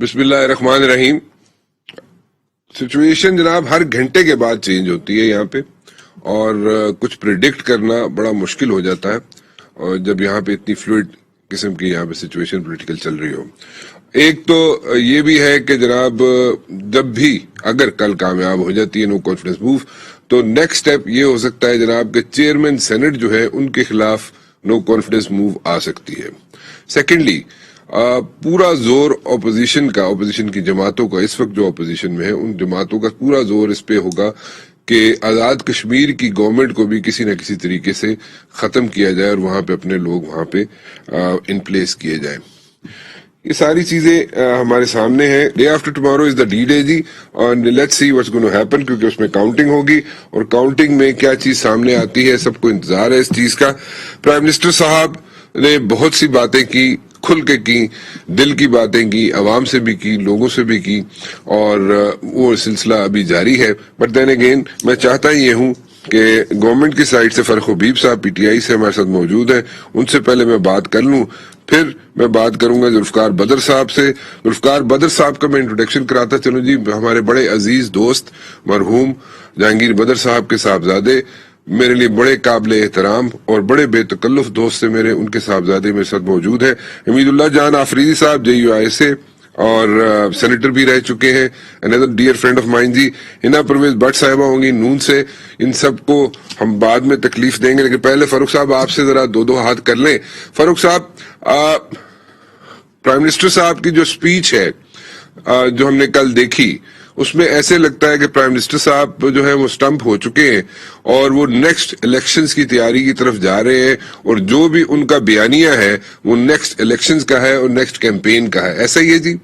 بسم اللہ الرحمن الرحیم. سچویشن جناب ہر گھنٹے کے بعد چینج ہوتی ہے یہاں پہ، اور کچھ پریڈکٹ کرنا بڑا مشکل ہو جاتا ہے، اور جب یہاں پہ اتنی فلوئڈ قسم کی یہاں پہ سچویشن پولیٹیکل چل رہی ہو. ایک تو یہ بھی ہے کہ جناب جب بھی اگر کل کامیاب ہو جاتی ہے نو کانفیڈنس موو، تو نیکسٹ سٹیپ یہ ہو سکتا ہے جناب کہ چیئرمین سینٹ جو ہے ان کے خلاف نو کانفیڈنس موو آ سکتی ہے. سیکنڈلی پورا زور اپوزیشن کی جماعتوں کا، اس وقت جو اپوزیشن میں ہے ان جماعتوں کا پورا زور اس پہ ہوگا کہ آزاد کشمیر کی گورنمنٹ کو بھی کسی نہ کسی طریقے سے ختم کیا جائے اور وہاں پہ اپنے لوگ وہاں پہ ان پلیس کیے جائیں. یہ ساری چیزیں ہمارے سامنے ہیں. Day after tomorrow is the D day جی، اور let's see what's gonna happen, کیونکہ اس میں کاؤنٹنگ ہوگی، اور کاؤنٹنگ میں کیا چیز سامنے آتی ہے سب کو انتظار ہے اس چیز کا. پرائم منسٹر صاحب نے بہت سی باتیں کی، کھل کے کی، دل کی باتیں کی، عوام سے بھی کی، لوگوں سے بھی کی، اور وہ سلسلہ ابھی جاری ہے. بٹ دین اگین میں چاہتا یہ ہوں کہ گورنمنٹ کی سائڈ سے فرخ حبیب صاحب پی ٹی آئی سے ہمارے ساتھ موجود ہیں، ان سے پہلے میں بات کر لوں، پھر میں بات کروں گا ذوالفقار بدر صاحب سے. ذوالفقار بدر صاحب کا میں انٹروڈکشن کراتا چلوں جی. ہمارے بڑے عزیز دوست مرحوم جہانگیر بدر صاحب کے صاحبزادے، میرے لیے بڑے قابل احترام اور بڑے بے تکلف دوست سے میرے، ان کے صاحبزادے میرے ساتھ موجود ہیں. حمید اللہ جان آفریدی صاحب جے یو آئی سے اور سینیٹر بھی رہ چکے ہیں. another dear friend of mine جی. ہنا پرویز بٹ صاحبہ ہوں گی نون سے. ان سب کو ہم بعد میں تکلیف دیں گے، لیکن پہلے فاروق صاحب آپ سے ذرا دو ہاتھ کر لیں. فاروق صاحب، پرائم منسٹر صاحب کی جو سپیچ ہے جو ہم نے کل دیکھی، اس میں ایسے لگتا ہے کہ پرائم منسٹر صاحب جو ہے وہ سٹمپ ہو چکے ہیں اور وہ نیکسٹ الیکشنز کی تیاری کی طرف جا رہے ہیں، اور جو بھی ان کا بیانیہ ہے وہ نیکسٹ الیکشنز کا ہے اور نیکسٹ کیمپین کا ہے. ایسا ہی ہے جی؟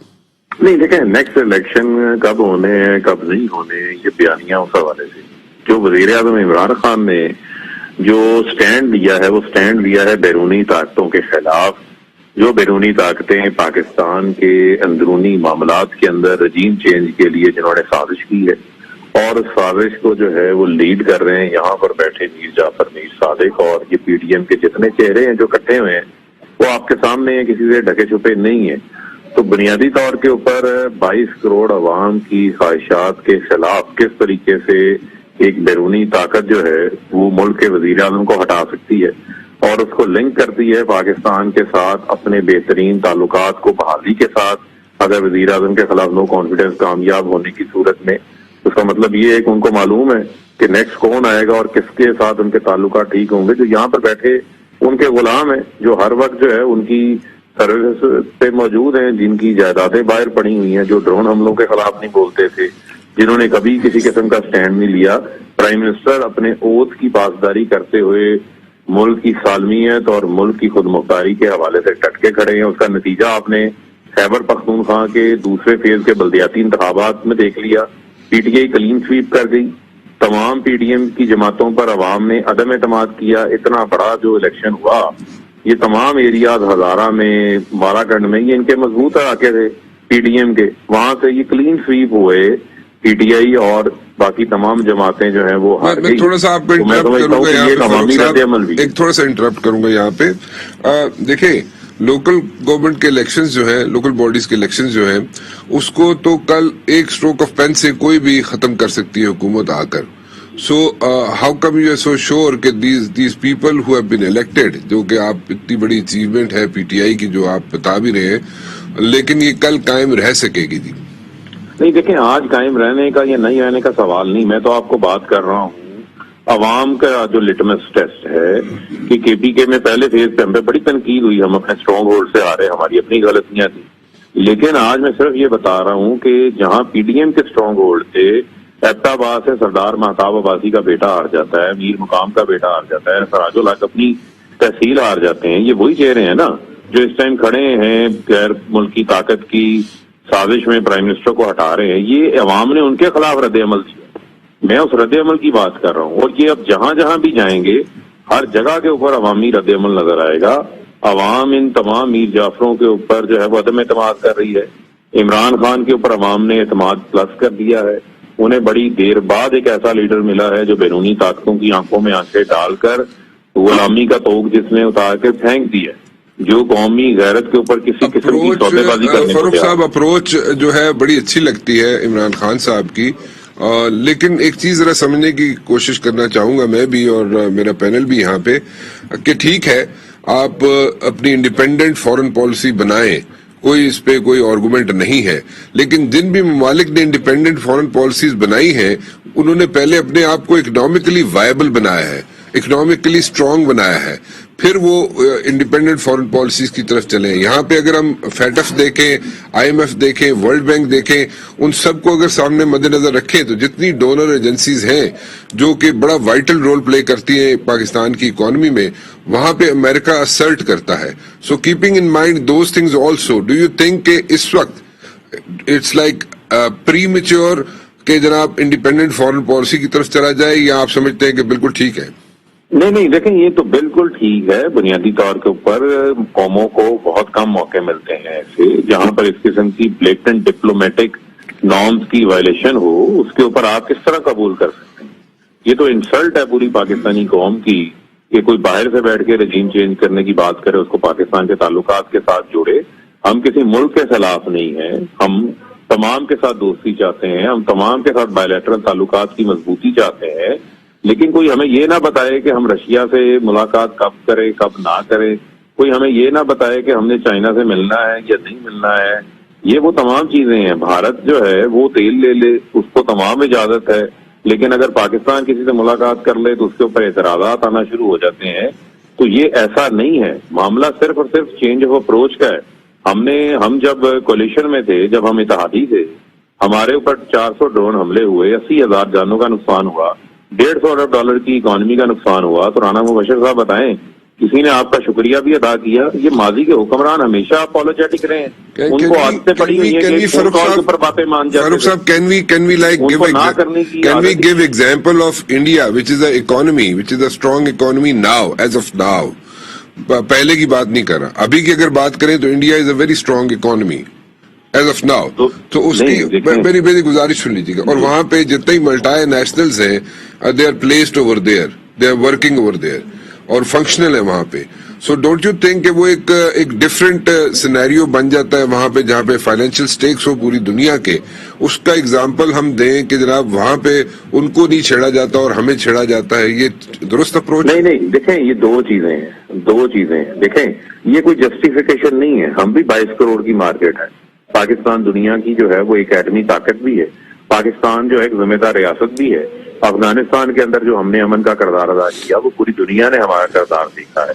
نہیں دیکھیں، نیکسٹ الیکشن کب ہونے ہیں کب نہیں ہونے، یہ بیانیہ اس حوالے سے جو وزیر اعظم عمران خان نے جو سٹینڈ لیا ہے، وہ سٹینڈ لیا ہے بیرونی طاقتوں کے خلاف. جو بیرونی طاقتیں پاکستان کے اندرونی معاملات کے اندر رجیم چینج کے لیے جنہوں نے سازش کی ہے، اور اس سازش کو جو ہے وہ لیڈ کر رہے ہیں یہاں پر بیٹھے میر جعفر میر صادق، اور یہ پی ڈی ایم کے جتنے چہرے ہیں جو کٹھے ہوئے ہیں وہ آپ کے سامنے ہیں، کسی سے ڈھکے چھپے نہیں ہیں. تو بنیادی طور کے اوپر 22 کروڑ عوام کی خواہشات کے خلاف کس طریقے سے ایک بیرونی طاقت جو ہے وہ ملک کے وزیر اعظم کو ہٹا سکتی ہے اور اس کو لنک کرتی ہے پاکستان کے ساتھ اپنے بہترین تعلقات کو بحالی کے ساتھ. اگر وزیر اعظم کے خلاف نو کانفیڈنس کامیاب ہونے کی صورت میں، اس کا مطلب یہ ہے کہ ان کو معلوم ہے کہ نیکسٹ کون آئے گا اور کس کے ساتھ ان کے تعلقات ٹھیک ہوں گے. جو یہاں پر بیٹھے ان کے غلام ہیں، جو ہر وقت جو ہے ان کی سروس پہ موجود ہیں، جن کی جائیدادیں باہر پڑی ہوئی ہیں، جو ڈرون حملوں کے خلاف نہیں بولتے تھے، جنہوں نے کبھی کسی قسم کا سٹینڈ نہیں لیا. پرائم منسٹر اپنے اوتھ کی پاسداری کرتے ہوئے ملک کی سالمیت اور ملک کی خود مختاری کے حوالے سے ڈٹ کے کھڑے ہیں. اس کا نتیجہ آپ نے خیبر پختونخوا کے دوسرے فیز کے بلدیاتی انتخابات میں دیکھ لیا. PTI clean sweep کر گئی، تمام پی ڈی ایم کی جماعتوں پر عوام نے عدم اعتماد کیا. اتنا بڑا جو الیکشن ہوا، یہ تمام ایریاز ہزارہ میں، مارا کنڈ میں، یہ ان کے مضبوط علاقے تھے پی ڈی ایم کے، وہاں سے یہ کلین سویپ ہوئے. پی ٹی آئی اور باقی تمام جماعتیں جو ہیں وہ ہار گئی. میں تھوڑا سا آپ کو انٹرپٹ کروں گا یہاں پہ فاروق صاحب، ایک تھوڑا سا انٹرپٹ کروں گا یہاں پہ. دیکھیں، لوکل گورنمنٹ کے الیکشنز جو ہیں، لوکل باڈیز کے الیکشنز جو ہیں، اس کو تو کل ایک سٹروک آف پین سے کوئی بھی ختم کر سکتی ہے حکومت آ کر. So how come you are so sure کہ these people who have been elected, جو کہ آپ اتنی بڑی اچیومنٹ ہے پی ٹی آئی کی جو آپ بتا بھی رہے ہیں، لیکن یہ کل قائم رہ سکے گی؟ جی نہیں دیکھیں، آج قائم رہنے کا یا نہیں رہنے کا سوال نہیں، میں تو آپ کو بات کر رہا ہوں عوام کا جو لٹمس ٹیسٹ ہے کہ کے پی کے میں پہلے فیز پہ ہم پہ بڑی تنقید ہوئی، ہم اپنے اسٹرانگ ہولڈ سے آ رہے، ہماری اپنی غلطیاں تھیں. لیکن آج میں صرف یہ بتا رہا ہوں کہ جہاں پی ڈی ایم کے اسٹرانگ ہولڈ تھے، ایبٹ آباد سے سردار مہتاب عباسی کا بیٹا ہار جاتا ہے، میر مقام کا بیٹا ہار جاتا ہے، سراج الحق اپنی تحصیل ہار جاتے ہیں. یہ وہی چہرے ہیں نا جو اس ٹائم کھڑے ہیں غیر ملکی طاقت کی سازش میں پرائم منسٹر کو ہٹا رہے ہیں. یہ عوام نے ان کے خلاف رد عمل دیا، میں اس رد عمل کی بات کر رہا ہوں. اور یہ اب جہاں جہاں بھی جائیں گے ہر جگہ کے اوپر عوامی رد عمل نظر آئے گا. عوام ان تمام میر جعفروں کے اوپر جو ہے وہ عدم اعتماد کر رہی ہے. عمران خان کے اوپر عوام نے اعتماد پلس کر دیا ہے. انہیں بڑی دیر بعد ایک ایسا لیڈر ملا ہے جو بیرونی طاقتوں کی آنکھوں میں آنکھیں ڈال کر غلامی کا توق جس نے اتار کے پھینک دی ہے. جو قومی غیرت کے اوپر کسی قسم کی سودے بازی کرنے کو فاروق صاحب اپروچ جو ہے بڑی اچھی لگتی ہے عمران خان صاحب کی، لیکن ایک چیز ذرا سمجھنے کی کوشش کرنا چاہوں گا میں بھی اور میرا پینل بھی یہاں پہ، کہ ٹھیک ہے آپ اپنی انڈیپینڈنٹ فورن پالیسی بنائیں، کوئی اس پہ کوئی آرگومنٹ نہیں ہے، لیکن جن بھی ممالک نے انڈیپینڈنٹ فورن پالیسیز بنائی ہیں انہوں نے پہلے اپنے آپ کو اکنامکلی وائبل بنایا ہے، اکنامکلی اسٹرانگ بنایا ہے، پھر وہ انڈیپینڈنٹ فورن پالیسیز کی طرف چلیں۔ یہاں پہ اگر ہم فیٹف دیکھیں، آئی ایم ایف دیکھیں، ورلڈ بینک دیکھیں، ان سب کو اگر سامنے مد نظر رکھیں تو جتنی ڈونر ایجنسیز ہیں جو کہ بڑا وائٹل رول پلے کرتی ہیں پاکستان کی اکانومی میں، وہاں پہ امریکہ اسرٹ کرتا ہے۔ So keeping in mind those things also, do you think کہ اس وقت اٹس لائک پری میچور کہ جناب انڈیپینڈنٹ فورن پالیسی کی طرف چلا جائے، یا آپ سمجھتے ہیں کہ بالکل ٹھیک ہے؟ نہیں دیکھیں، یہ تو بالکل ٹھیک ہے۔ بنیادی طور کے اوپر قوموں کو بہت کم موقع ملتے ہیں ایسے جہاں پر اس قسم کی بلیٹنٹ ڈپلومیٹک نارمز کی وائلیشن ہو، اس کے اوپر آپ کس طرح قبول کر سکتے ہیں؟ یہ تو انسلٹ ہے پوری پاکستانی قوم کی کہ کوئی باہر سے بیٹھ کے رجیم چینج کرنے کی بات کرے، اس کو پاکستان کے تعلقات کے ساتھ جوڑے۔ ہم کسی ملک کے خلاف نہیں ہیں، ہم تمام کے ساتھ دوستی چاہتے ہیں، ہم تمام کے ساتھ بائیلیٹرل تعلقات کی مضبوطی چاہتے ہیں، لیکن کوئی ہمیں یہ نہ بتائے کہ ہم رشیا سے ملاقات کب کریں کب نہ کریں، کوئی ہمیں یہ نہ بتائے کہ ہم نے چائنا سے ملنا ہے یا نہیں ملنا ہے۔ یہ وہ تمام چیزیں ہیں۔ بھارت جو ہے وہ تیل لے لے، اس کو تمام اجازت ہے، لیکن اگر پاکستان کسی سے ملاقات کر لے تو اس کے اوپر اعتراضات آنا شروع ہو جاتے ہیں۔ تو یہ ایسا نہیں ہے، معاملہ صرف اور صرف چینج آف اپروچ کا ہے۔ ہم جب کولیشن میں تھے، جب ہم اتحادی تھے، ہمارے اوپر 400 ڈرون حملے ہوئے، 80,000 جانوں کا نقصان ہوا، $150 ارب کی اکانومی کا نقصان ہوا، تو رانا مبشر صاحب بتائیں کسی نے آپ کا شکریہ بھی ادا کیا؟ یہ ماضی کے حکمران ہمیشہ اپولوجیٹک رہے ہیں، ان کو عادتیں پڑی ہوئی ہیں کہ فون کال کے اوپر باتیں مان جاتے ہیں۔ فاروق صاحب, can we give example of India, which is an economy, which is a strong economy now, as of now. پہلے کی بات نہیں کر رہا، ابھی کی اگر بات کریں تو India is a very strong economy as of now. تو اس کی میری گزارش سن لیجیے گا، اور وہاں پہ جتنے ملٹائی نیشنلز ہیں they are placed over there, they are working over there اور فنکشنل ہے وہاں پہ۔ سو ڈونٹ یو تھنک کہ وہ ایک ڈفرینٹ سینیریو بن جاتا ہے وہاں پہ جہاں پہ فائنینشیل سٹیکس ہو پوری دنیا کے، اس کا اگزامپل ہم دیں کہ جناب وہاں پہ ان کو نہیں چھیڑا جاتا اور ہمیں چھیڑا جاتا ہے، یہ درست اپروچ؟ نہیں دیکھیں، یہ دو چیزیں ہیں۔ دیکھیں یہ کوئی جسٹیفیکیشن نہیں ہے، ہم بھی 22 کروڑ کی مارکیٹ ہے، پاکستان دنیا کی جو ہے وہ ایک ایٹمی طاقت بھی ہے، پاکستان جو ایک ذمہ دار ریاست بھی ہے۔ افغانستان کے اندر جو ہم نے امن کا کردار ادا کیا وہ پوری دنیا نے ہمارا کردار دیکھا ہے۔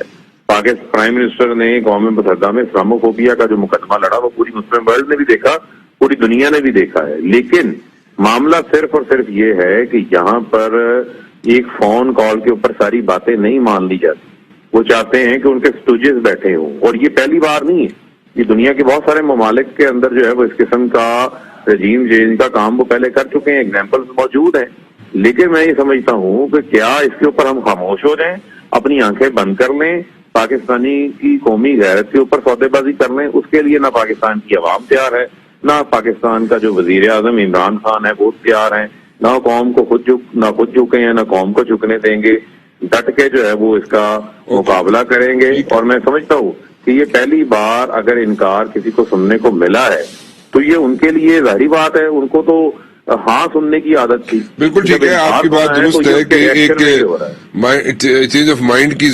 پرائم منسٹر نے اقوام متحدہ میں اسلاموفوبیا کا جو مقدمہ لڑا وہ پوری مسلم ورلڈ نے بھی دیکھا، پوری دنیا نے بھی دیکھا ہے۔ لیکن معاملہ صرف اور صرف یہ ہے کہ یہاں پر ایک فون کال کے اوپر ساری باتیں نہیں مان لی جاتی۔ وہ چاہتے ہیں کہ ان کے سٹوجز بیٹھے ہوں، اور یہ پہلی بار نہیں ہے، یہ دنیا کے بہت سارے ممالک کے اندر جو ہے وہ اس قسم کا رجیم چینج کا کام وہ پہلے کر چکے ہیں، ایگزامپلز موجود ہیں۔ لیکن میں یہ سمجھتا ہوں کہ کیا اس کے اوپر ہم خاموش ہو جائیں، اپنی آنکھیں بند کر لیں، پاکستانی کی قومی غیرت کے اوپر سودے بازی کر لیں؟ اس کے لیے نہ پاکستان کی عوام تیار ہے، نہ پاکستان کا جو وزیر اعظم عمران خان ہے وہ تیار ہیں، نہ قوم کو خود جھکے ہیں، نہ قوم کو جھکنے دیں گے۔ ڈٹ کے جو ہے وہ اس کا مقابلہ کریں گے، اور میں سمجھتا ہوں کہ یہ پہلی بار اگر انکار کسی کو سننے کو ملا ہے تو یہ ان کے لیے ظاہری بات ہے، ان کو تو ہاں سننے کی عادت تھی۔ بالکل ٹھیک ہے، آپ کی بات درست ہے کہ ایک چینج آف مائنڈ کی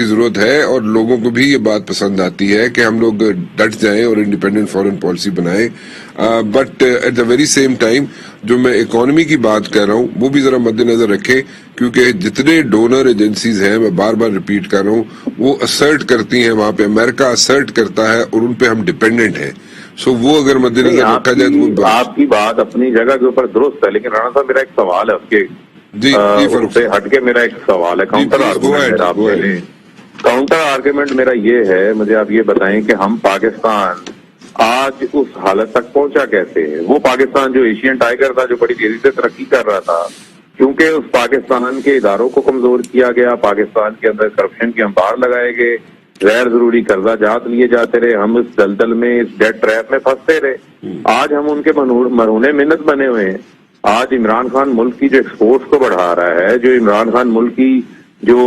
ضرورت ہے، اور لوگوں کو بھی یہ بات پسند آتی ہے کہ ہم لوگ ڈٹ جائیں اور انڈیپینڈنٹ فورن پالیسی بنائیں، but at the very same time جو میں اکانومی کی بات کر رہا ہوں وہ بھی ذرا مد نظر رکھیں، کیونکہ جتنے ڈونر ایجنسیز ہیں، میں بار بار ریپیٹ کر رہا ہوں، وہ اسرٹ کرتی ہیں، وہاں پہ امریکہ اسرٹ کرتا ہے اور ان پہ ہم ڈیپینڈنٹ ہیں۔ سو وہ اگر مد نظر رکھا جائے تو آپ کی بات اپنی جگہ کے اوپر درست ہے، لیکن رانا صاحب میرا ایک سوال ہے اس کے سے ہٹ کے، میرا ایک سوال ہے، کاؤنٹر آرگومنٹ میرا یہ ہے، مجھے آپ یہ بتائیں کہ ہم پاکستان آج اس حالت تک پہنچا کیسے ہے؟ وہ پاکستان جو ایشین ٹائیگر تھا، جو بڑی تیزی سے ترقی کر رہا تھا، کیونکہ اس پاکستان کے اداروں کو کمزور کیا گیا، پاکستان کے اندر کرپشن کے امپار لگائے گئے، غیر ضروری قرضہ جات لیے جاتے رہے، ہم اس دلدل میں، اس ڈیٹ ٹریپ میں پھنستے رہے۔ آج ہم ان کے مرہون منت بنے ہوئے ہیں۔ آج عمران خان ملک کی جو ایکسپورٹس کو بڑھا رہا ہے، جو عمران خان ملک کی جو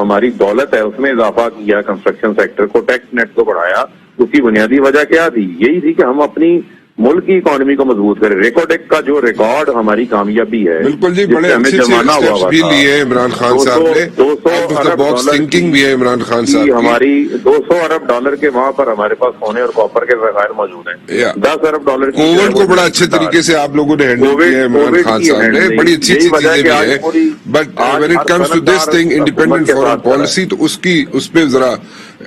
ہماری دولت ہے اس میں اضافہ کیا, کنسٹرکشن سیکٹر کو, ٹیکس نیٹ کو بڑھایا, اس کی بنیادی وجہ کیا تھی؟ یہی تھی کہ ہم اپنی ملک کی اکانومی کو مضبوط کریں. ریکوٹیک کا جو ریکارڈ ہماری کامیابی ہے, بالکل جی, جس بڑے سے ہمیں اچھے جرمانہ ہوا اسٹیپس ہوا بھی تھا, لیے عمران خان صاحب نے, 200 out of the Arab box dollar thinking بھی ہے عمران خان صاحب کی. ہماری 200 ارب ڈالر کے وہاں پر ہمارے پاس سونے اور کاپر کے ذخائر موجود ہیں. 10 ارب ڈالر کی کووڈ کو بڑا اچھے طریقے سے آپ لوگوں نے ہینڈل کیا ہے عمران خان صاحب نے, بڑی اچھی اچھی چیزیں بھی ہیں, but when it comes to this thing independent foreign policy, تو اس پہ ذرا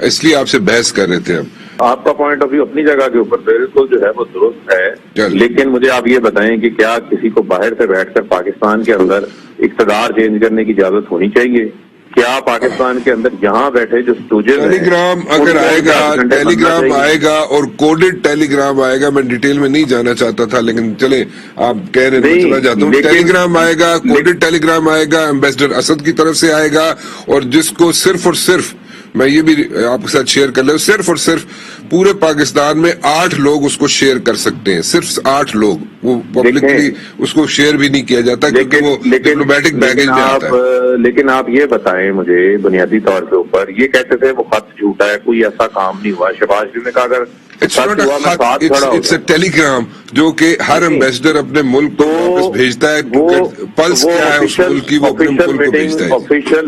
اس لیے آپ سے بحث کر رہے تھے ہم. آپ کا پوائنٹ آف ویو اپنی جگہ کے اوپر بالکل جو ہے وہ درست ہے, لیکن مجھے آپ یہ بتائیں کہ کیا کسی کو باہر سے بیٹھ کر پاکستان کے اندر اقتدار چینج کرنے کی اجازت ہونی چاہیے؟ کیا پاکستان کے اندر یہاں بیٹھے جو اسٹوڈنٹ ٹیلی گرام اگر آئے گا, ٹیلی گرام آئے گا اور کوڈڈ ٹیلی گرام آئے گا, میں ڈیٹیل میں نہیں جانا چاہتا تھا لیکن چلے آپ کہہ رہے ہیں میں چلا جاتا ہوں. ٹیلی گرام آئے گا, کوڈڈ ٹیلی گرام آئے گا, ایمبیسڈر اسد کی طرف سے آئے گا, اور جس کو صرف اور صرف میں یہ بھی آپ کے ساتھ شیئر کر لوں, صرف اور صرف پورے پاکستان میں 8 لوگ اس کو شیئر کر سکتے ہیں, صرف 8 لوگ. وہ پبلکلی اس کو شیئر بھی نہیں کیا جاتا کیونکہ وہ ڈپلومیٹک بیگیج میں آتا ہے. لیکن آپ یہ بتائیں مجھے بنیادی طور کے اوپر, یہ کہتے تھے وہ خط جھوٹا ہے, کوئی ایسا کام نہیں ہوا. شہباز شریف نے کہا اگر اٹس اے ٹیلی گرام جو کہ ہر ایمبیسڈر اپنے ملک کو واپس بھیجتا ہے, پلس کیا ہے اس ملک کی وہ اپنے ملک کو بھیجتا ہے. آفیشیل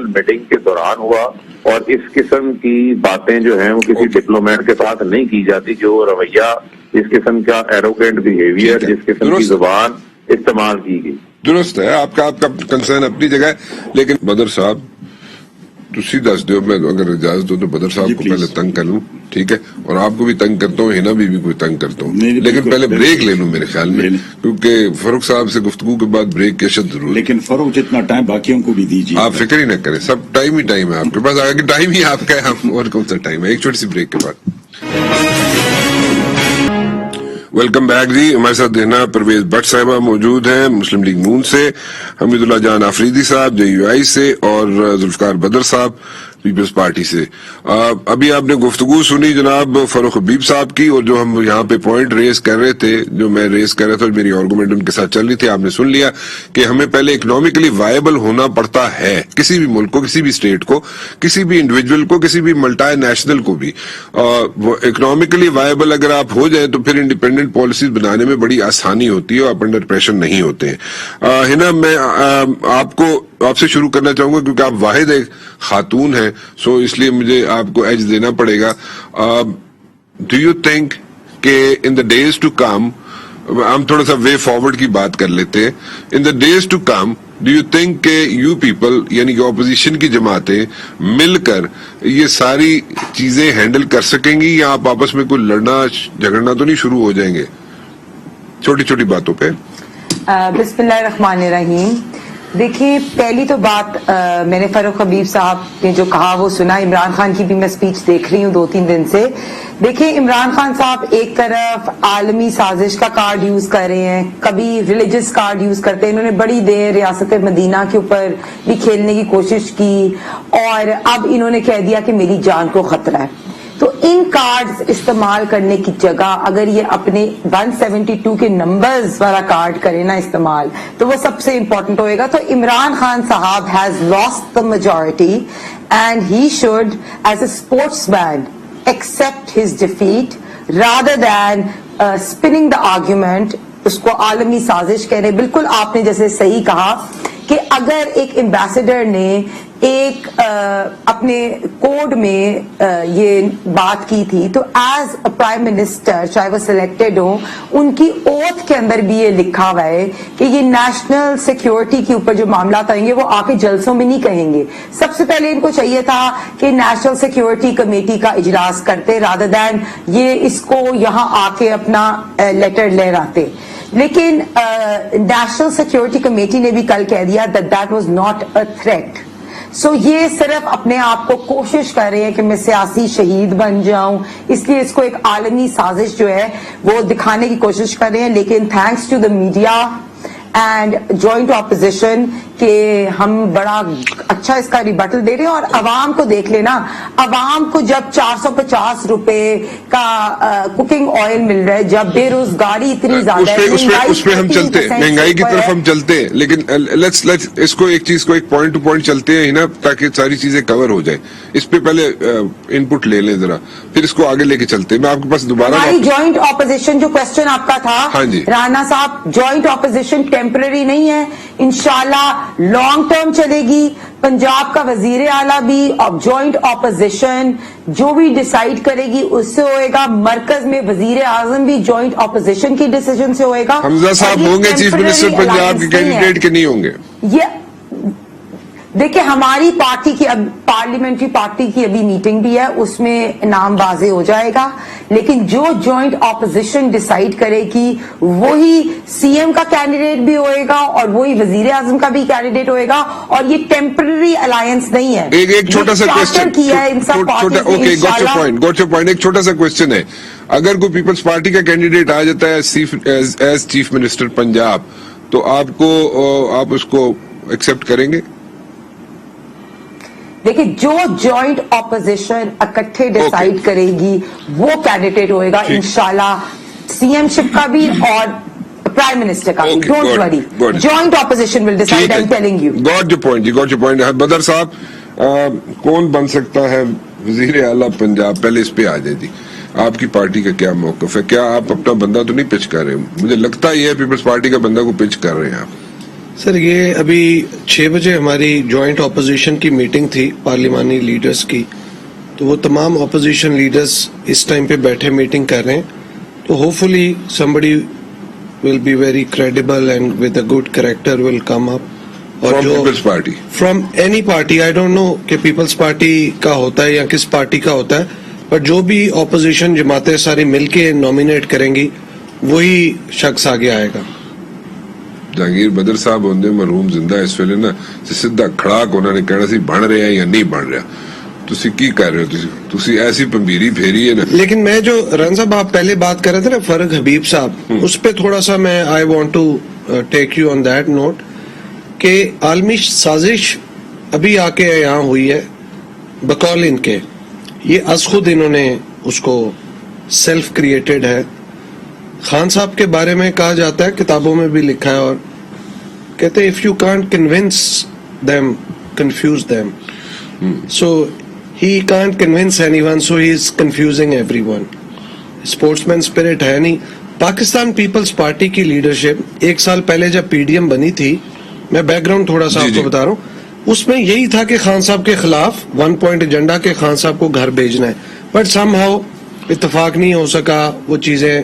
میٹنگ کے دوران ہوا, اور اس قسم کی باتیں جو ہیں وہ کسی ڈپلومیٹ کے ساتھ نہیں کی جاتی. جو رویہ, اس قسم کا ایروگینٹ بیہیویئر, جس قسم کی زبان استعمال کی گئی, درست ہے. آپ کا کنسرن اپنی جگہ ہے, لیکن بدر صاحب تسی دس دیو, میں اگر اجازت دو تو بدر صاحب کو پہلے تنگ کر لوں, ٹھیک ہے, اور آپ کو بھی تنگ کرتا ہوں, ہنا بھی کوئی تنگ کرتا ہوں, لیکن پہلے بریک لے لوں میرے خیال میں, کیونکہ فاروق صاحب سے گفتگو کے بعد بریک کی اشد ضرورت. لیکن فاروق جتنا ٹائم باقیوں کو بھی دیجیے, آپ فکر ہی نہ کریں, سب ٹائم ہی ٹائم ہے آپ کے پاس, آگے ٹائم ہی آپ کا ہے, ہم اور کون سا ٹائم ہے. ایک چھوٹی سی بریک کے بعد ویلکم بیک جی. ہمارے ساتھ دینا پرویز بٹ صاحبہ موجود ہیں مسلم لیگ نون سے, حمید اللہ جان آفریدی صاحب JUI سے, اور ذوالفقار بدر صاحب پیپلز پارٹی سے. ابھی آپ نے گفتگو سنی جناب فاروق حبیب صاحب کی, اور جو ہم یہاں پہ پوائنٹ ریز کر رہے تھے, جو میں ریز کر رہا تھا, میری آرگومنٹ ان کے ساتھ چل رہی تھی, آپ نے سن لیا کہ ہمیں پہلے اکنامکلی وائبل ہونا پڑتا ہے, کسی بھی ملک کو, کسی بھی اسٹیٹ کو, کسی بھی انڈیویجول کو, کسی بھی ملٹی نیشنل کو بھی. اکنامکلی وائبل اگر آپ ہو جائیں تو پھر انڈیپینڈنٹ پالیسیز بنانے میں بڑی آسانی ہوتی ہے, آپ انڈر پریشر نہیں ہوتے ہیں. ہنا میں آپ سے شروع کرنا چاہوں گا کیونکہ آپ واحد ایک خاتون ہیں, سو اس لیے مجھے آپ کو ایج دینا پڑے گا. ڈو یو تھنک کہ ان دا ڈیز ٹو کم, ہم تھوڑا سا وے فارورڈ کی بات کر لیتے ہیں, in the days to come do you think کہ یو پیپل یعنی کہ اپوزیشن کی جماعتیں مل کر یہ ساری چیزیں ہینڈل کر سکیں گی, یا آپ آپس میں کوئی لڑنا جھگڑنا تو نہیں شروع ہو جائیں گے چھوٹی چھوٹی باتوں پہ؟ بسم اللہ الرحمن الرحیم. دیکھیں, پہلی تو بات, میں نے فاروق حبیب صاحب نے جو کہا وہ سنا. عمران خان کی بھی میں سپیچ دیکھ رہی ہوں 2-3 دن سے. دیکھیں, عمران خان صاحب ایک طرف عالمی سازش کا کارڈ یوز کر رہے ہیں, کبھی ریلیجس کارڈ یوز کرتے ہیں. انہوں نے بڑی دیر ریاست مدینہ کے اوپر بھی کھیلنے کی کوشش کی, اور اب انہوں نے کہہ دیا کہ میری جان کو خطرہ ہے. تو ان کارڈز استعمال کرنے کی جگہ اگر یہ اپنے 172 کے نمبرز والا کارڈ کرے نا استعمال, تو وہ سب سے امپورٹنٹ ہوئے گا. تو عمران خان صاحب has lost the majority, and he should as a sportsman accept his defeat rather than spinning the argument. اس کو عالمی سازش کہہ رہے. بالکل آپ نے جیسے صحیح کہا کہ اگر ایک ایمبیسڈر نے ایک اپنے کوڈ میں یہ بات کی تھی, تو ایز اے پرائم منسٹر چاہے وہ سلیکٹڈ ہوں, ان کی اوتھ کے اندر بھی یہ لکھا ہوا ہے کہ یہ نیشنل سیکیورٹی کے اوپر جو معاملات آئیں گے وہ آ کے جلسوں میں نہیں کہیں گے. سب سے پہلے ان کو چاہیے تھا کہ نیشنل سیکیورٹی کمیٹی کا اجلاس کرتے رادر دین یہ اس کو یہاں آ کے اپنا لیٹر لہراتے. لیکن نیشنل سیکیورٹی کمیٹی نے بھی کل کہہ دیا that was not a threat. سو یہ صرف اپنے آپ کو کوشش کر رہے ہیں کہ میں سیاسی شہید بن جاؤں, اس لیے اس کو ایک عالمی سازش جو ہے وہ دکھانے کی کوشش کر رہے ہیں. لیکن thanks to the media and joint opposition کہ ہم بڑا اچھا اس کا ریبٹل دے رہے ہیں, اور عوام کو دیکھ لینا, عوام کو جب 450 روپے کا کوکنگ آئل مل رہا ہے, جب بے روزگاری اتنی زیادہ ہے, اس پہ ہم چلتے ہیں, مہنگائی کی طرف ہم چلتے ہیں, لیکن لیٹس اس کو ایک چیز کو ایک پوائنٹ ٹو پوائنٹ چلتے ہیں نا, تاکہ ساری چیزیں کور ہو جائیں. اس پہ پہلے ان پٹ لے لیں ذرا, پھر اس کو آگے لے کے چلتے ہیں. میں آپ کے پاس دوبارہ ہماری جوائنٹ اپوزیشن, جو کوشچن آپ کا تھا ہاں جی رانا صاحب, جوائنٹ اپوزیشن ٹیمپرری نہیں ہے, انشاءاللہ لانگ ٹرم چلے گی. پنجاب کا وزیر اعلیٰ بھی جوائنٹ اپوزیشن جو بھی ڈیسائیڈ کرے گی اس سے ہوئے گا, مرکز میں وزیر اعظم بھی جوائنٹ اپوزیشن کی ڈیسیجن سے ہوئے گا. حمزہ صاحب ہوں گے چیف منسٹر پنجاب کے کینڈیڈیٹ کے نہیں ہوں گے. یہ دیکھیں ہماری پارٹی کی, اب پارلیمنٹری پارٹی کی ابھی میٹنگ بھی ہے, اس میں نام واضح ہو جائے گا, لیکن جو جوائنٹ اپوزیشن ڈیسائیڈ کرے گی وہی سی ایم کا کینڈیڈیٹ بھی ہوئے گا اور وہی وزیر اعظم کا بھی کینڈیڈیٹ ہوئے گا, اور یہ ٹیمپرری الائنس نہیں ہے. ایک چھوٹا سا کوشچن کیا ہے ان سب اوکے, گوٹ یور پوائنٹ. ایک چھوٹا سا کوشچن ہے, اگر کوئی پیپلز پارٹی کا کینڈیڈیٹ آ جاتا ہے ایز چیف منسٹر پنجاب, تو آپ اس کو ایکسپٹ کریں گے؟ دیکھیں جو جوائنٹ اپوزیشن اکٹھے ڈیسائیڈ کرے گی وہ کینڈیڈیٹ ہوئے گا انشاءاللہ, سی ایم شپ کا بھی اور پرائم منسٹر کا بھی. Don't worry, joint opposition will decide, I'm telling you. Got your point, got your point. Badr صاحب کون بن سکتا ہے وزیر اعلیٰ پنجاب؟ پہلے اس پہ آ جائے جی, آپ کی پارٹی کا کیا موقف ہے؟ کیا آپ اپنا بندہ تو نہیں پچ کر رہے؟ مجھے لگتا یہ ہے پیپلز پارٹی کا بندہ کو پچ کر رہے ہیں آپ. سر یہ ابھی 6 بجے ہماری جوائنٹ اپوزیشن کی میٹنگ تھی پارلیمانی لیڈرز کی, تو وہ تمام اپوزیشن لیڈرز اس ٹائم پہ بیٹھے میٹنگ کر رہے ہیں. تو hope fully somebody will be very credible and with a good character will come up. اور جو Peoples Party from any party, I don't know کہ پیپلز پارٹی کا ہوتا ہے یا کس پارٹی کا ہوتا ہے, بٹ جو بھی اپوزیشن جماعتیں ساری مل کے نامینیٹ کریں گی وہی شخص آگے آئے گا. جہانگیر بدر صاحب ہوندے مرحوم زندہ اس ویلے نا سیدھا کھڑاک انہوں نے کہنا سی بن رہے ہیں یا نہیں بن رہا. تسی کی کر رہے ہو؟ تسی ایسی پمبیری پھیری ہے نا. لیکن میں جو رن صاحب آپ پہلے بات کر رہے تھے نا فرق حبیب صاحب, اس پہ تھوڑا سا میں I want to take you on that note کہ عالمی سازش ابھی آ کے یہاں ہوئی ہے بقول ان کے, یہ از خود انہوں نے اس کو سیلف کریٹڈ ہے. خان صاحب کے بارے میں کہا جاتا ہے, کتابوں میں بھی لکھا ہے, اور کہتے ہیں if you can't convince them, confuse them. So he can't convince anyone, so he is confusing everyone. Sportsman spirit ہے نہیں. پاکستان پیپلز پارٹی کی لیڈرشپ 1 سال پہلے جب پی ڈی ایم بنی تھی, میں بیک گراؤنڈ تھوڑا سا آپ کو بتا رہا ہوں, اس میں یہی تھا کہ خان صاحب کے خلاف 1 پوائنٹ ایجنڈا کے خان صاحب کو گھر بھیجنا ہے, بٹ سم ہاؤ اتفاق نہیں ہو سکا, وہ چیزیں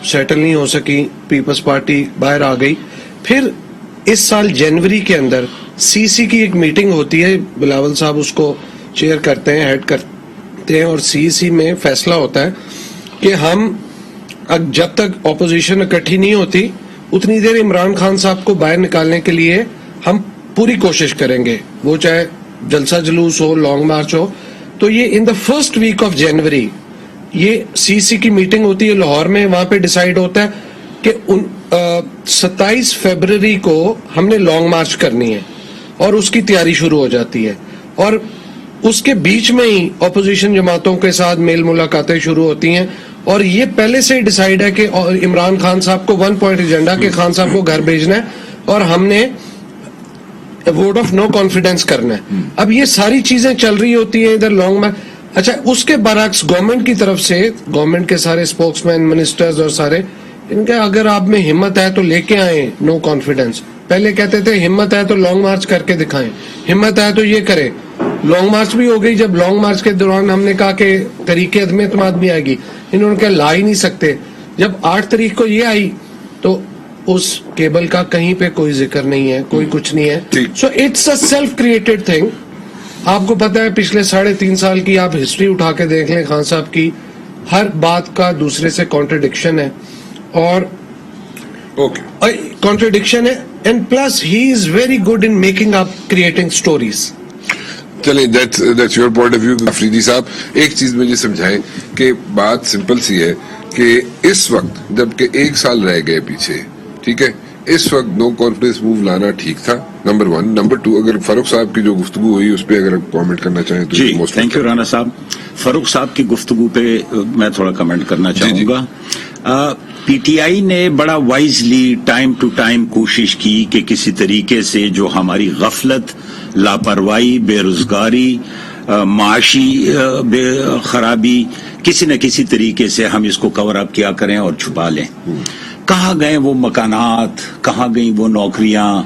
سیٹل نہیں ہو سکی, پیپلز پارٹی باہر آ گئی. پھر اس سال جنوری کے اندر سی سی کی ایک میٹنگ ہوتی ہے, بلاول صاحب اس کو چیئر کرتے ہیں, ہیڈ کرتے ہیں, اور سی سی میں فیصلہ ہوتا ہے کہ ہم جب تک اپوزیشن اکٹھی نہیں ہوتی اتنی دیر عمران خان صاحب کو باہر نکالنے کے لیے ہم پوری کوشش کریں گے, وہ چاہے جلسہ جلوس ہو, لانگ مارچ ہو. تو یہ in the first week of January یہ سی سی کی میٹنگ ہوتی ہے لاہور میں, وہاں پہ ڈیسائیڈ ہوتا ہے کہ 27 فیبروری کو ہم نے لانگ مارچ کرنی ہے, اور اس کی تیاری شروع ہو جاتی ہے, اور اس کے بیچ میں ہی اپوزیشن جماعتوں کے ساتھ میل ملاقاتیں شروع ہوتی ہیں, اور یہ پہلے سے ڈیسائیڈ ہے کہ عمران خان صاحب کو 1 پوائنٹ ایجنڈا کہ خان صاحب کو گھر بھیجنا ہے, اور ہم نے ووٹ آف نو کانفیڈنس کرنا ہے. اب یہ ساری چیزیں چل رہی ہوتی ہیں ادھر لانگ مارچ. اچھا, اس کے برعکس گورنمنٹ کی طرف سے, گورنمنٹ کے سارے اسپوکس مین, منسٹرز اور سارے ان کا اگر آپ میں ہمت ہے تو لے کے آئیں نو کانفیڈنس. پہلے کہتے تھے ہمت ہے تو لانگ مارچ کر کے دکھائیں, ہمت ہے تو یہ کریں. لانگ مارچ بھی ہو گئی. جب لانگ مارچ کے دوران ہم نے کہا کہ طریقے عدم اعتماد بھی آئے گی, انہوں نے کہا لا ہی نہیں سکتے. جب 8 تاریخ کو یہ آئی تو اس کیبل کا کہیں پہ کوئی ذکر نہیں ہے, کوئی کچھ نہیں ہے. So it's a self created thing. آپ کو پتا ہے پچھلے 3.5 سال کی آپ ہسٹری اٹھا کے دیکھ لیں خان صاحب کی, ہر بات کا دوسرے سے کانٹرڈکشن ہے, اور کانٹرڈکشن ہے, and plus he is very good in making up creating stories. چلیں that's your point of view. Afridi صاحب ایک چیز مجھے سمجھائیں کہ بات سمپل سی ہے کہ اس وقت جب کہ 1 سال رہ گئے پیچھے, ٹھیک ہے, اس وقت نو کانفیڈنس موو لانا ٹھیک تھا، نمبر 1. نمبر 2، اگر فاروق صاحب کی جو گفتگو ہوئی اس پہ اگر آپ کامنٹ کرنا چاہیں تو جی تھینک یو رانا صاحب. فاروق صاحب کی گفتگو پہ میں تھوڑا کمنٹ کرنا چاہوں گا. پی ٹی آئی نے بڑا وائزلی ٹائم ٹو ٹائم کوشش کی کہ کسی طریقے سے جو ہماری غفلت، لاپرواہی، بے روزگاری، معاشی خرابی، کسی نہ کسی طریقے سے ہم اس کو کور اپ کیا کریں اور چھپا لیں. کہاں گئے وہ مکانات، کہاں گئی وہ نوکریاں،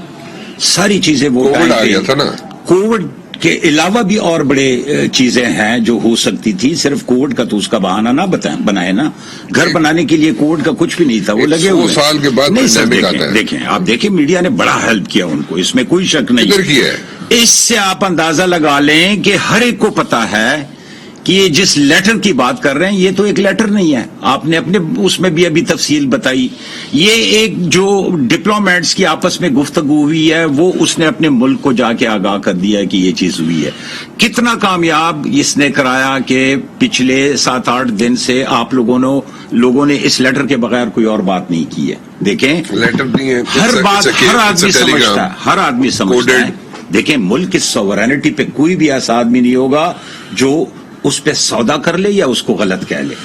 ساری چیزیں وہ کووڈ آ گیا تھا نا. کووڈ کے علاوہ بھی اور بڑے چیزیں ہیں جو ہو سکتی تھی. صرف کووڈ کا تو اس کا بہانہ نہ بنائے نا. گھر بنانے کے لیے کووڈ کا کچھ بھی نہیں تھا، وہ لگے ہوئے. 100 سال کے بعد نہیں سر، pandemic آتا ہے. دیکھیں آپ دیکھیں میڈیا نے بڑا ہیلپ کیا ان کو، اس میں کوئی شک نہیں. ادھر کی ہے. اس سے آپ اندازہ لگا لیں کہ ہر ایک کو پتا ہے کہ یہ جس لیٹر کی بات کر رہے ہیں یہ تو ایک لیٹر نہیں ہے. آپ نے اپنے اس میں بھی ابھی تفصیل بتائی. یہ ایک جو ڈپلومیٹس کی آپس میں گفتگو ہوئی ہے وہ اس نے اپنے ملک کو جا کے آگاہ کر دیا کہ یہ چیز ہوئی ہے. کتنا کامیاب اس نے کرایا کہ پچھلے 7-8 دن سے آپ لوگوں نے اس لیٹر کے بغیر کوئی اور بات نہیں کی ہے. دیکھیں لیٹر نہیں ہے، ہر بات ہر آدمی سمجھتا ہے، ہر آدمی سمجھتا ہے. دیکھیں ملک کی سوورینٹی پہ کوئی بھی ایسا آدمی نہیں ہوگا جو اس پہ سودا کر لے یا اس کو غلط کہہ لے.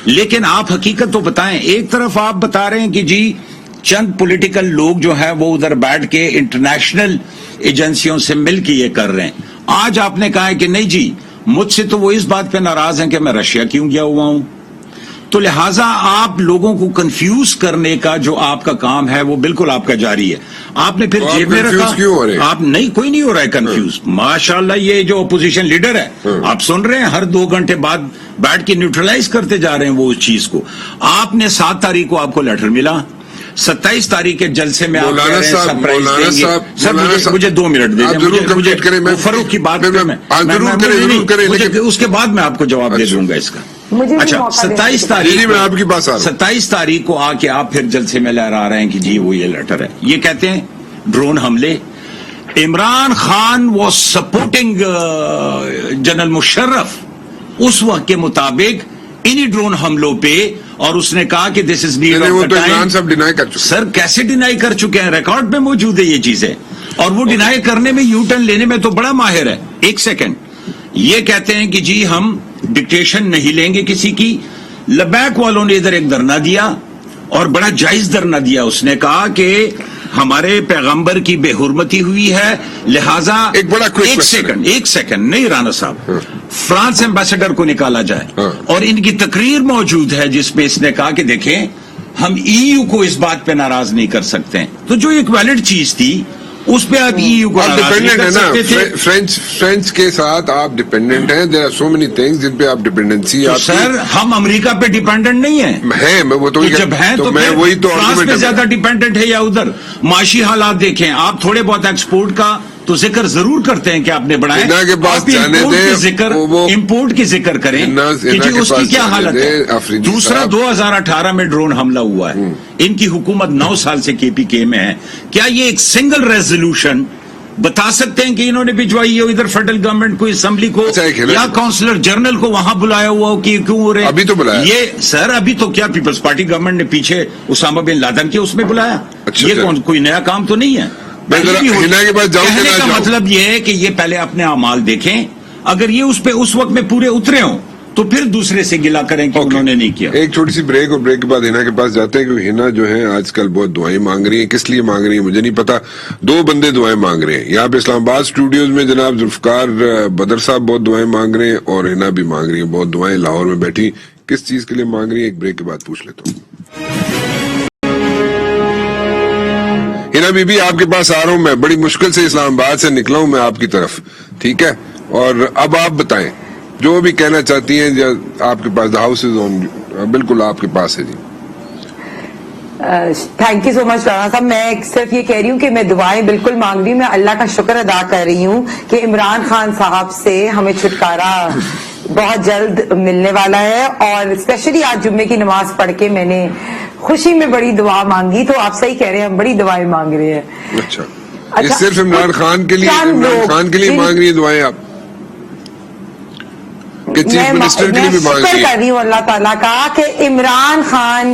لیکن آپ حقیقت تو بتائیں. ایک طرف آپ بتا رہے ہیں کہ جی چند پولیٹیکل لوگ جو ہیں وہ ادھر بیٹھ کے انٹرنیشنل ایجنسیوں سے مل کے یہ کر رہے ہیں. آج آپ نے کہا ہے کہ نہیں جی مجھ سے تو وہ اس بات پہ ناراض ہیں کہ میں رشیا کیوں گیا ہوا ہوں. تو لہٰذا آپ لوگوں کو کنفیوز کرنے کا جو آپ کا کام ہے وہ بالکل آپ کا جاری ہے. آپ نے پھر جیب میں رکھا. آپ نہیں، کوئی نہیں ہو رہا ہے کنفیوز. ماشاءاللہ یہ جو اپوزیشن لیڈر ہے آپ سن رہے ہیں ہر 2 گھنٹے بعد بیٹھ کے نیوٹرلائز کرتے جا رہے ہیں وہ اس چیز کو. آپ نے 7 تاریخ کو آپ کو لیٹر ملا، 27 تاریخ کے جلسے میں آپ کہہ رہے ہیں سرپرائز دیں گے. سر مجھے 2 منٹ دے دیں. فاروق کی بات اس کے بعد میں آپ کو جواب دے دوں گا اس کا. اچھا 27 تاریخ کو آ کے آپ پھر جلسے میں لہرا رہے ہیں کہ جی وہ یہ لیٹر ہے. یہ کہتے ہیں ڈرون حملے. Imran Khan was supporting general Musharraf اس وقت کے مطابق انہی ڈرون حملوں پہ، اور اس نے کہا کہ this is need of the time. Sir کیسے ڈینائی کر چکے ہیں؟ ریکارڈ میں موجود ہے یہ چیزیں. اور وہ ڈینائی کرنے میں، یو ٹرن لینے میں تو بڑا ماہر ہے. ایک سیکنڈ، یہ کہتے ہیں کہ جی ہم ڈکٹیشن نہیں لیں گے کسی کی. لبیک والوں نے ادھر ایک دھرنا دیا اور بڑا جائز دھرنا دیا. اس نے کہا کہ ہمارے پیغمبر کی بے حرمتی ہوئی ہے، لہذا ایک سیکنڈ نہیں رانا صاحب، فرانس ایمبیسڈر کو نکالا جائے. اور ان کی تقریر موجود ہے جس میں اس نے کہا کہ دیکھیں ہم ای یو کو اس بات پہ ناراض نہیں کر سکتے. تو جو ایک ویلڈ چیز تھی اس پہ آپ ای یو کو ناراض نہیں کر سکتے تھے. فرینچ کے ساتھ آپ ڈیپینڈنٹ ہیں. There are so many things جن پہ آپ ڈیپینڈنسی. سر ہم امریکہ پہ ڈیپینڈنٹ نہیں ہیں. جب ہیں تو فرانس پہ زیادہ ڈیپینڈنٹ ہے یا ادھر معاشی حالات دیکھیں. آپ تھوڑے بہت ایکسپورٹ کا تو ذکر ضرور کرتے ہیں کہ آپ نے بڑھایا. امپورٹ کی ذکر کریں کہ جی اس کی کیا حالت ہے. دوسرا 2018 میں ڈرون حملہ ہوا ہے. ان کی حکومت 9 سال سے کے پی کے میں ہے. کیا یہ ایک سنگل ریزولوشن بتا سکتے ہیں کہ انہوں نے بھجوائی ہو ادھر فیڈرل گورنمنٹ کو، اسمبلی کو، یا کونسلر جنرل کو وہاں بلایا ہوا ہو کہ کیوں ہو رہے؟ ابھی تو بلایا یہ سر. ابھی تو کیا پیپلز پارٹی گورنمنٹ نے پیچھے اسامہ بن لادن کے اس میں بلایا. یہ کوئی نیا کام تو نہیں ہے. کہنے کا مطلب یہ ہے کہ یہ پہلے اپنے اعمال دیکھیں. اگر یہ اس پہ اس وقت میں پورے اترے ہوں تو پھر دوسرے سے گلا کریں کہ انہوں نے نہیں کیا. ایک چھوٹی سی بریک، اور بریک کے بعد ہینا کے پاس جاتے ہیں کیونکہ ہینا جو ہے آج کل بہت دعائیں مانگ رہی ہیں. کس لیے مانگ رہی ہیں مجھے نہیں پتا. 2 بندے دعائیں مانگ رہے ہیں یہاں پہ اسلام آباد اسٹوڈیوز میں. جناب ذوالفقار بدر صاحب بہت دعائیں مانگ رہے ہیں اور ہینا بھی مانگ رہی ہیں بہت دعائیں. لاہور میں بیٹھی کس چیز کے لیے مانگ رہی ہیں ایک بریک کے بعد پوچھ لیتا ہوں. ہینا بی بی آپ کے پاس آ رہا ہوں میں. بڑی مشکل سے اسلام آباد سے نکلا ہوں میں آپ کی طرف، ٹھیک ہے؟ اور اب آپ بتائیں جو بھی کہنا چاہتی ہیں. آپ کے پاس ہاؤس از آن، بالکل آپ کے پاس ہے. جی تھینک یو سو مچ رانا صاحب. میں صرف یہ کہہ رہی ہوں کہ میں دعائیں بالکل مانگ رہی ہوں. میں اللہ کا شکر ادا کر رہی ہوں کہ عمران خان صاحب سے ہمیں چھٹکارا بہت جلد ملنے والا ہے. اور اسپیشلی آج جمعے کی نماز پڑھ کے میں نے خوشی میں بڑی دعا مانگی. تو آپ صحیح کہہ رہے ہیں، ہم بڑی دعائیں مانگ رہے ہیں. اچھا صرف عمران خان کے لیے مانگ رہی ہیں دعائیں آپ کہ چیف منسٹر کے لیے بھی مانگ رہی ہیں؟ شکر کر رہی ہوں اللہ تعالیٰ کا کہ عمران خان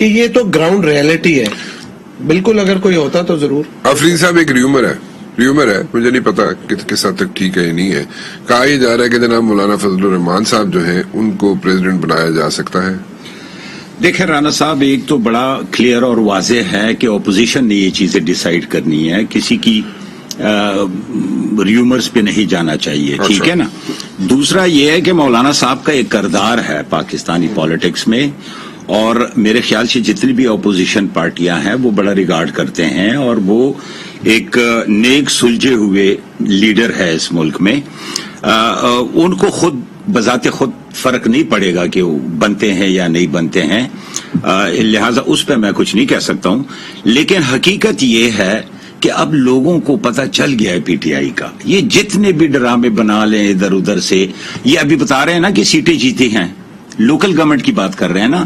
کہ یہ تو گراؤنڈ ریئلٹی ہے. بالکل اگر کوئی ہوتا تو ضرور. آفرین صاحب ایک ریومر ہے مجھے نہیں پتا کس حد تک ٹھیک ہے یا نہیں ہے. کہا یہ جا رہا ہے کہ جناب مولانا فضل الرحمان صاحب جو ہیں ان کو پریزیڈنٹ بنایا جا سکتا ہے. دیکھیں رانا صاحب، ایک تو بڑا کلیئر اور واضح ہے کہ اپوزیشن نے یہ چیزیں ڈیسائیڈ کرنی ہے، کسی کی ریومرز پہ نہیں جانا چاہیے. ٹھیک ہے نا. دوسرا یہ ہے کہ مولانا صاحب کا ایک کردار ہے پاکستانی پالیٹکس میں، اور میرے خیال سے جتنی بھی اپوزیشن پارٹیاں ہیں وہ بڑا ریگارڈ کرتے ہیں، اور وہ ایک نیک سلجھے ہوئے لیڈر ہے اس ملک میں. ان کو خود بذات خود فرق نہیں پڑے گا کہ وہ بنتے ہیں یا نہیں بنتے ہیں، لہذا اس پہ میں کچھ نہیں کہہ سکتا ہوں. لیکن حقیقت یہ ہے کہ اب لوگوں کو پتہ چل گیا ہے پی ٹی آئی کا. یہ جتنے بھی ڈرامے بنا لیں ادھر ادھر سے، یہ ابھی بتا رہے ہیں نا کہ سیٹیں جیتی ہیں، لوکل گورنمنٹ کی بات کر رہے ہیں نا.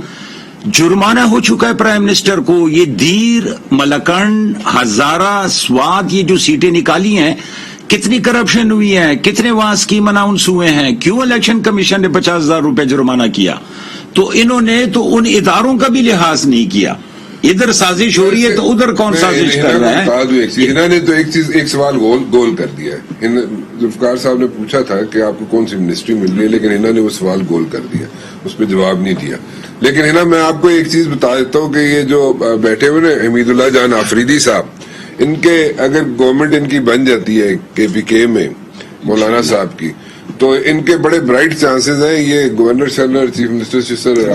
جرمانہ ہو چکا ہے پرائم منسٹر کو. یہ دیر، ملکنڈ، ہزارہ، سوات، یہ جو سیٹیں نکالی ہیں، کتنی کرپشن ہوئی ہے، کتنے وہاں اسکیم اناؤنس ہوئے ہیں. کیوں الیکشن کمیشن نے 50,000 روپے جرمانہ کیا؟ تو انہوں نے تو ان اداروں کا بھی لحاظ نہیں کیا. ادھر سازش ہو رہی ہے تو ادھر کون سازش کر رہا ہے؟ انہوں نے تو ایک سوال گول کر دیا ہے. ذوالفقار صاحب نے پوچھا تھا کہ آپ کو کون سی منسٹری مل رہی ہے، لیکن انہوں نے وہ سوال گول کر دیا، اس پہ جواب نہیں دیا. لیکن میں آپ کو ایک چیز بتا دیتا ہوں کہ یہ جو بیٹھے ہوئے نا حمید اللہ جان آفریدی صاحب، ان کے اگر گورنمنٹ ان کی بن جاتی ہے کے پی کے میں مولانا صاحب کی، تو ان کے بڑے برائٹ چانسز ہیں یہ گورنر شنر چیف منسٹر.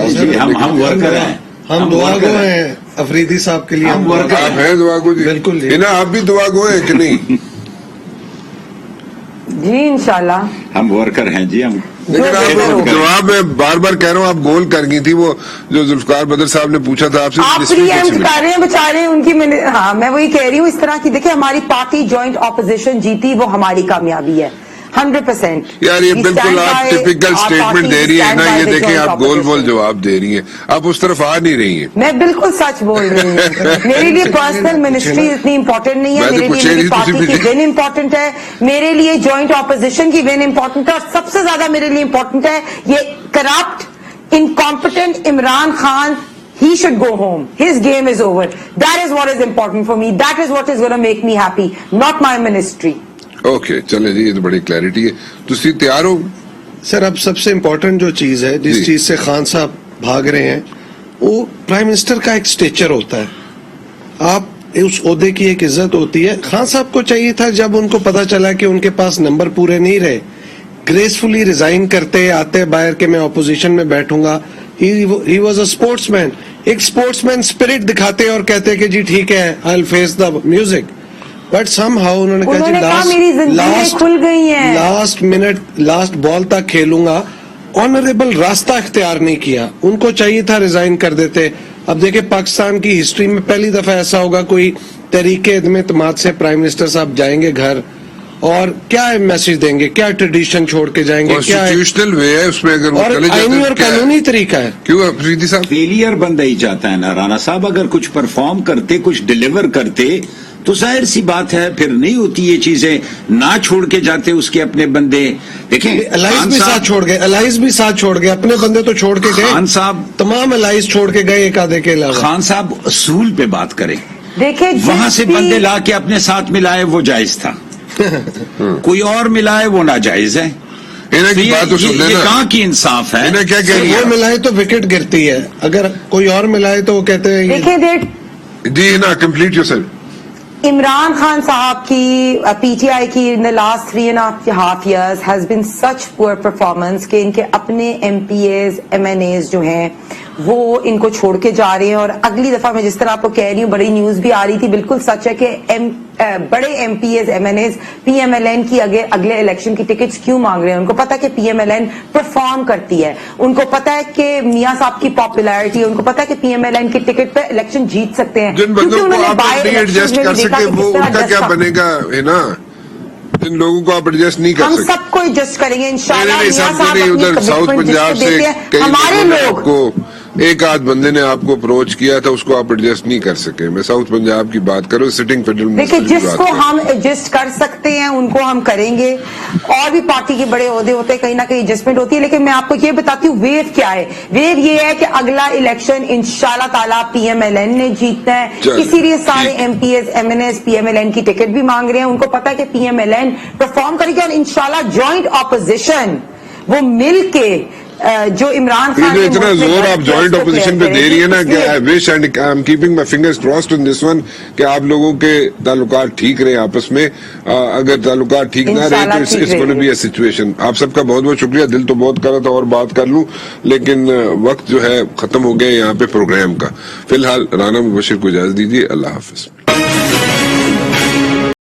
ہم ورکر ہیں، ہم دعا گو ہیں افریدی صاحب کے لیے. آپ ہیں دعا گو جی؟ بالکل. آپ بھی دعا گو ہیں کہ نہیں؟ جی انشاءاللہ ہم ورکر ہیں جی. ہم لیکن آپ جواب میں بار بار کہہ رہا ہوں، آپ گول کر گئی تھی وہ جو ذوالفقار بدر صاحب نے پوچھا تھا آپ سے. آپ پری ایمپٹ کر رہے ہیں بچارے ان کی. ہاں میں وہی کہہ رہی ہوں، اس طرح کی دیکھیں ہماری پارٹی جوائنٹ اپوزیشن جیتی، وہ ہماری کامیابی ہے 100%. یار یہ بالکل آپ ٹپیکل سٹیٹمنٹ دے رہی ہے نا. یہ دیکھیں آپ گول جواب دے رہی ہیں، آپ اس طرف آ نہیں رہی ہیں. میں بالکل سچ بول رہی ہوں. میرے لیے پرسنل منسٹری اتنی امپورٹنٹ نہیں ہے، میرے لیے میری پارٹی کی ون امپورٹنٹ ہے، میرے لیے جوائنٹ اپوزیشن کی ون امپورٹنٹ ہے، اور سب سے زیادہ میرے لیے امپورٹنٹ ہے یہ corrupt incompetent Imran Khan. He should go home. His game is over. That is what is important for me. That is what is going to make me happy, not my ministry. Okay چلے جی، یہ تو بڑی clarity ہے. تسی تیار ہو سر؟ اب سب سے important جو چیز ہے، جس چیز سے خان صاحب بھاگ رہے ہیں، وہ پرائم منسٹر کا ایک اسٹیچر ہوتا ہے. آپ اس عہدے کی ایک عزت ہوتی ہے. خان صاحب کو چاہیے تھا جب ان کو پتا چلا کہ ان کے پاس نمبر پورے نہیں رہے، گریسفلی ریزائن کرتے آتے باہر کہ میں اپوزیشن میں بیٹھوں گا. ہی واز اے اسپورٹس مین. ایک اسپورٹس مین اسپرٹ دکھاتے اور کہتے کہ جی ٹھیک ہے I will face the music. But somehow انہوں نے کہا جی لاسٹ بال تک کھیلوں گا. آنریبل راستہ اختیار نہیں کیا. ان کو چاہیے تھا ریزائن کر دیتے. اب دیکھیں پاکستان کی ہسٹری میں پہلی دفعہ ایسا ہوگا کوئی تحریک عدم اعتماد سے پرائم منسٹر صاحب جائیں گے گھر، اور کیا میسج دیں گے، کیا ٹریڈیشن چھوڑ کے جائیں گے، کانسٹیٹیوشنل وے ہے اس میں، اگر اور آئینی اور قانونی طریقہ ہے. کیوں افریدی صاحب فیلئر بندہ ہی چاہتا ہے نا رانا صاحب. اگر کچھ پرفارم کرتے، کچھ ڈیلیور کرتے تو ظاہر سی بات ہے پھر نہیں ہوتی یہ چیزیں. نہ چھوڑ کے جاتے اس کے اپنے بندے. دیکھیں الائز بھی ساتھ چھوڑ گئے، الائز بھی ساتھ چھوڑ گئے، اپنے بندے تو چھوڑ کے گئے. خان صاحب تمام الائز چھوڑ کے گئے ایک آدھے کے علاوہ. خان صاحب اصول پہ بات کریں. دیکھیں وہاں سے بندے لا کے اپنے ساتھ ملائے وہ جائز تھا، کوئی اور ملائے وہ ناجائز ہے. یہ کہاں کی انصاف ہے؟ وہ ملائے تو وکٹ گرتی ہے، اگر کوئی اور ملائے تو وہ کہتے ہیں جی نا complete your self. Imran Khan صاحب کی پی ٹی آئی کی in the last 3.5 years has been such poor performance کہ ان کے اپنے MPs MNAs جو ہیں وہ ان کو چھوڑ کے جا رہے ہیں. اور اگلی دفعہ میں جس طرح آپ کو کہہ رہی ہوں، بڑی نیوز بھی آ رہی تھی، بالکل سچ ہے کہ بڑے MPs MNAs P M L N کی اگلے الیکشن کی ٹکٹس کیوں مانگ رہے ہیں. ان کو پتا کہ P M L N perform کرتی ہے، ان کو پتا ہے کہ میاں صاحب کی پاپولیرٹی، ان کو پتا ہے کہ پی ایم ایل این کی ٹکٹ پہ الیکشن جیت سکتے ہیں. جن بندوں کو آپ نہیں ایڈجسٹ کر سکتے وہ ان کا کیا بنے گا ہے نا. جن لوگوں کو آپ ایڈجسٹ نہیں کر سکتے، ہم سب کو ایڈجسٹ کریں گے انشاءاللہ. ادھر ساؤتھ پنجاب سے ہمارے لوگ ایک آدھ بندے نے آپ کو اپروچ کیا تھا, اس کو آپ ایڈجسٹ نہیں کر سکے. میں ساؤتھ پنجاب کی بات کروں, سٹنگ فیڈرل دیکھیں منسٹر کی جس بات کو کروں. ہم ایڈجسٹ کر سکتے ہیں ان کو ہم کریں گے. اور بھی پارٹی کے بڑے عہدے ہوتے ہیں, کہیں نہ کہیں ایڈجسٹمنٹ ہوتی ہے, لیکن میں آپ کو یہ بتاتی ہوں ویو کیا ہے. ویو یہ ہے کہ اگلا الیکشن انشاءاللہ تعالیٰ پی ایم ایل این نے جیتنا ہے. اسی لیے سارے MPs MNAs P M L N کی ٹکٹ بھی مانگ رہے ہیں. ان کو پتا ہے کہ P M L N perform کرے گی, اور انشاءاللہ جوائنٹ اپوزیشن وہ مل کے جو عمران خان یہ اتنا زور آپ جوائنٹ اپوزیشن پہ دے رہی ہے نا, کہ I wish and I'm keeping my fingers crossed in this one, کہ آپ لوگوں کے تعلقات ٹھیک رہے آپس میں. اگر تعلقات ٹھیک نہ رہے تو it's gonna be a situation. آپ سب کا بہت بہت شکریہ. دل تو بہت کر رہا تھا اور بات کر لوں, لیکن وقت جو ہے ختم ہو گیا یہاں پہ پروگرام کا. فی الحال رانا مبشر کو اجازت دیجیے. اللہ حافظ.